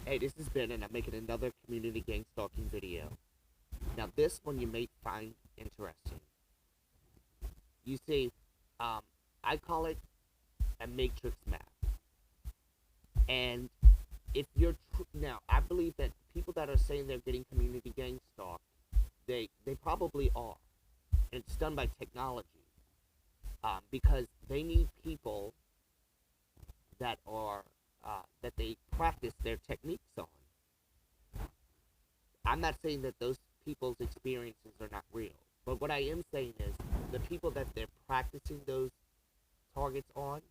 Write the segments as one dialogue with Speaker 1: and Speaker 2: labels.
Speaker 1: Hey, this is Ben, and I'm making another community gang stalking video. Now, this one you may find interesting. You see, um, I call it a matrix map. And if you're now, I believe that people that are saying they're getting community gang stalked, they probably are, and it's done by technology, because they need people that are that they practice their techniques on. I'm not saying that those people's experiences are not real, but what I am saying is the people that they're practicing those targets on,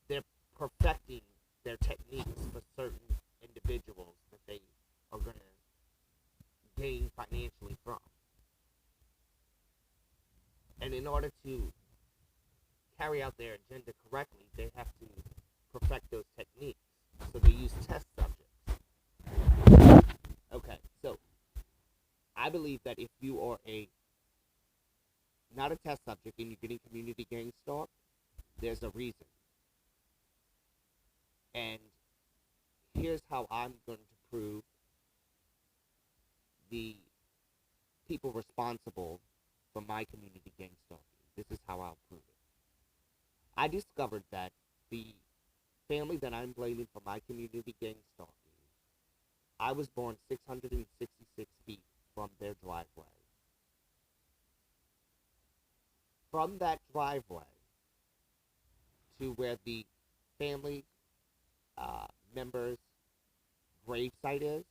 Speaker 1: they're perfecting their techniques for certain individuals that they are going to gain financially from. And in order to carry out their agenda correctly, they have to perfect those techniques. So they use test subjects. Okay, so I believe that if you are a not a test subject and you're getting community gang stalked, there's a reason. And here's how I'm going to prove the people responsible for my community gang stalking. This is how I'll prove it. I discovered that the family that I'm blaming for my community gang stalking, I was born 666 feet from their driveway. From that driveway to where the family member's gravesite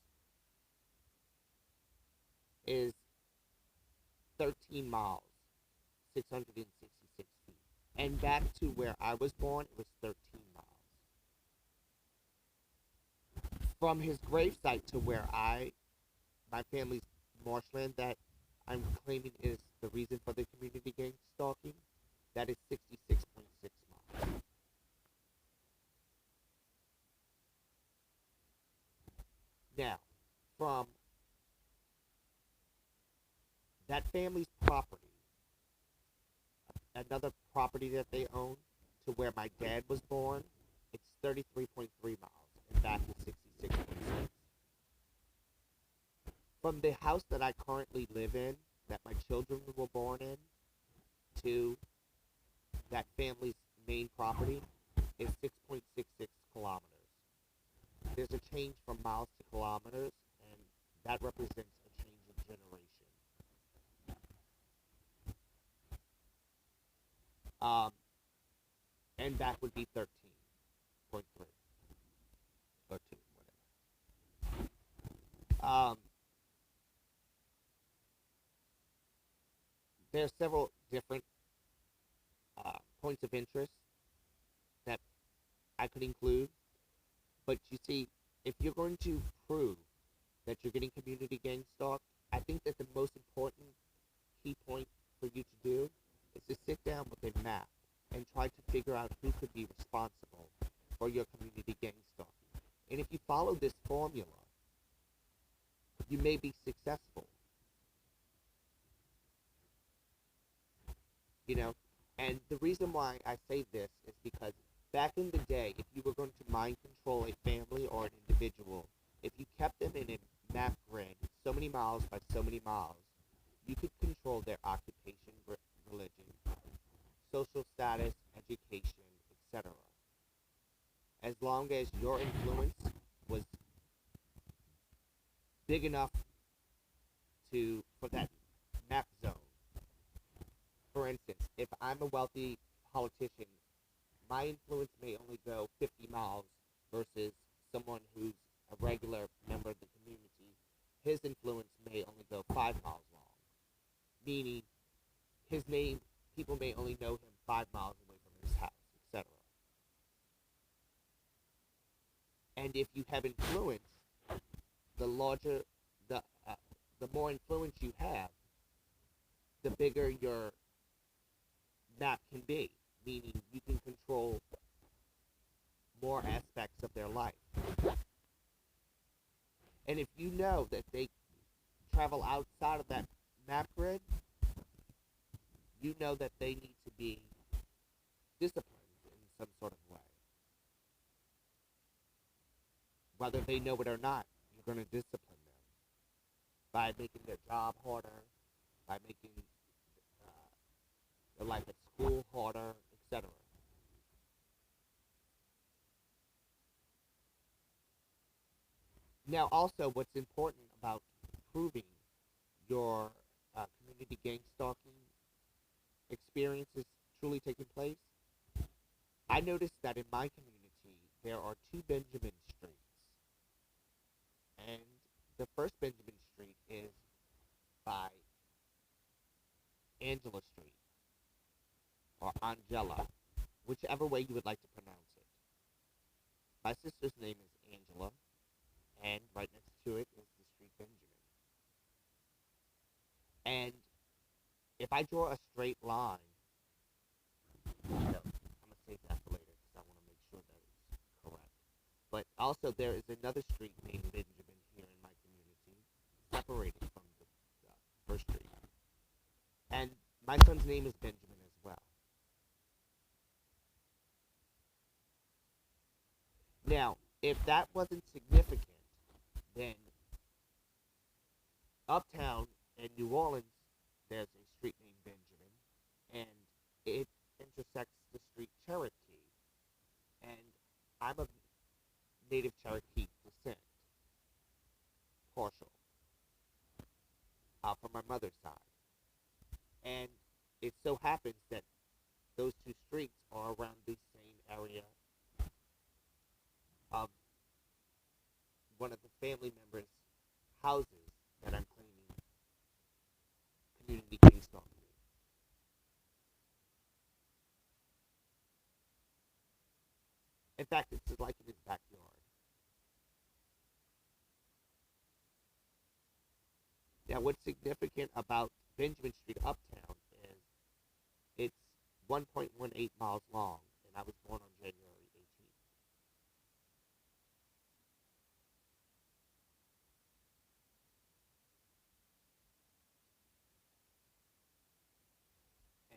Speaker 1: is 13 miles, 666 feet. And back to where I was born, it was 13 miles. From his gravesite to where my family's marshland that I'm claiming is the reason for the community gang stalking, that is 66.6 miles. Now, from that family's property, another property that they own, to where my dad was born, it's 33.3 miles, and back is 66.6. From the house that I currently live in, that my children were born in, to that family's main property is 6.66 kilometers. There's a change from miles to kilometers, and that represents a change in generation. And that would be 13.3 or 2, whatever. There are several different points of interest that I could include, but you see, if you're going to prove that you're getting community gang stalked, I think that the most important key point for you to do is to sit down with a map and try to figure out who could be responsible for your community gang stalking. And if you follow this formula, you may be successful. You know, and the reason why I say this is because back in the day, if you were going to mind control a family or an individual, if you kept them in a map grid, so many miles by so many miles, you could control their occupation, religion, social status, education, etc. As long as your influence was big enough for that map zone. For instance, if I'm a wealthy politician, my influence may only go 50 miles versus someone who's a regular member of the community. His influence may only go 5 miles long, meaning his name, people may only know him 5 miles away from his house, etc. And if you have influence, the larger, the more influence you have, the bigger your map can be, meaning you can control more aspects of their life. And if you know that they travel outside of that map grid, you know that they need to be disciplined in some sort of way. whether they know it or not, you're going to discipline them by making their job harder, by making their life at school harder, etc. Now, also, what's important about proving your community gang stalking experience is truly taking place, I noticed that in my community there are two Benjamin Streets, and the first Benjamin Street is by Angela Street or Angela, whichever way you would like to pronounce it. My sister's name is Angela, and right next to it is the street Benjamin. And if I draw a straight line, I'm gonna save that for later because I want to make sure that it's correct. But also, there is another street named Benjamin here in my community, separated from the first street. And my son's name is Benjamin as well. Now, if that wasn't significant, then uptown in New Orleans, there's a street named Benjamin, and it intersects the street Cherokee. And I'm of native Cherokee descent, partial, from my mother's side. And it so happens that those two streets are around the same area of one of the family members' houses that I'm claiming community gang stalking. In fact, it's like in his backyard. Now, what's significant about Benjamin Street Uptown is it's 1.18 miles long, and I was born on January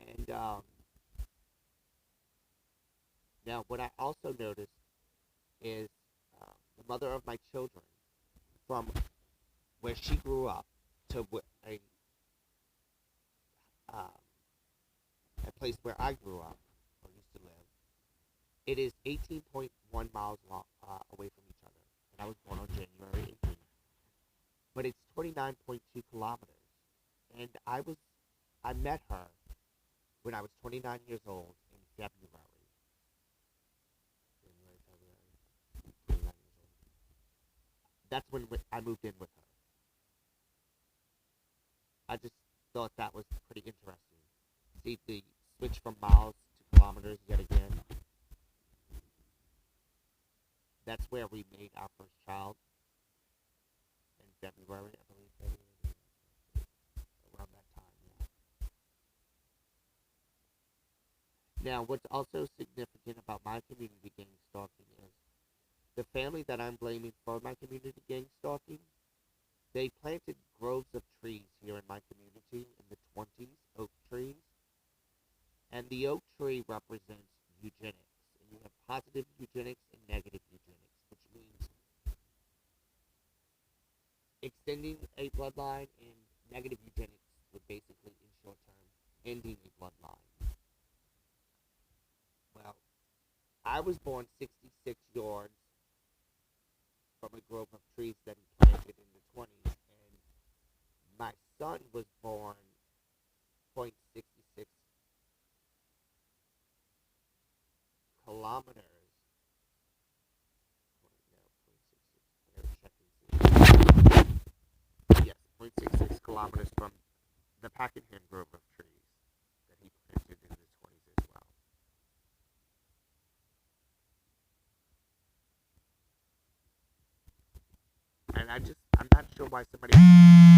Speaker 1: 18th. And now, what I also noticed is the mother of my children, from where she grew up to um, a place where I grew up or used to live, it is 18.1 miles long, away from each other. And I was born on January 18th. But it's 29.2 kilometers. And I met her when I was 29 years old in February. January, February, 29 years old. That's when I moved in with her. I just thought that was pretty interesting. See the switch from miles to kilometers yet again. That's where we made our first child in February, I believe, February, around that time. Yeah. Now, what's also significant about my community gang stalking is the family that I'm blaming for my community gang stalking. They planted groves of trees here in my community in the 20s, oak trees. And the oak tree represents eugenics. And you have positive eugenics and negative eugenics, which means extending a bloodline, and negative eugenics would basically, in short term, ending a bloodline. Well, I was born 66 yards from a grove of trees that he planted in the 20s, and my son was born .66 kilometers. No, 0.66. I gotta check and see. Yes, 0.66 kilometers from the Pakenham grove of trees that he planted in the 20s as well. And I'm not sure why somebody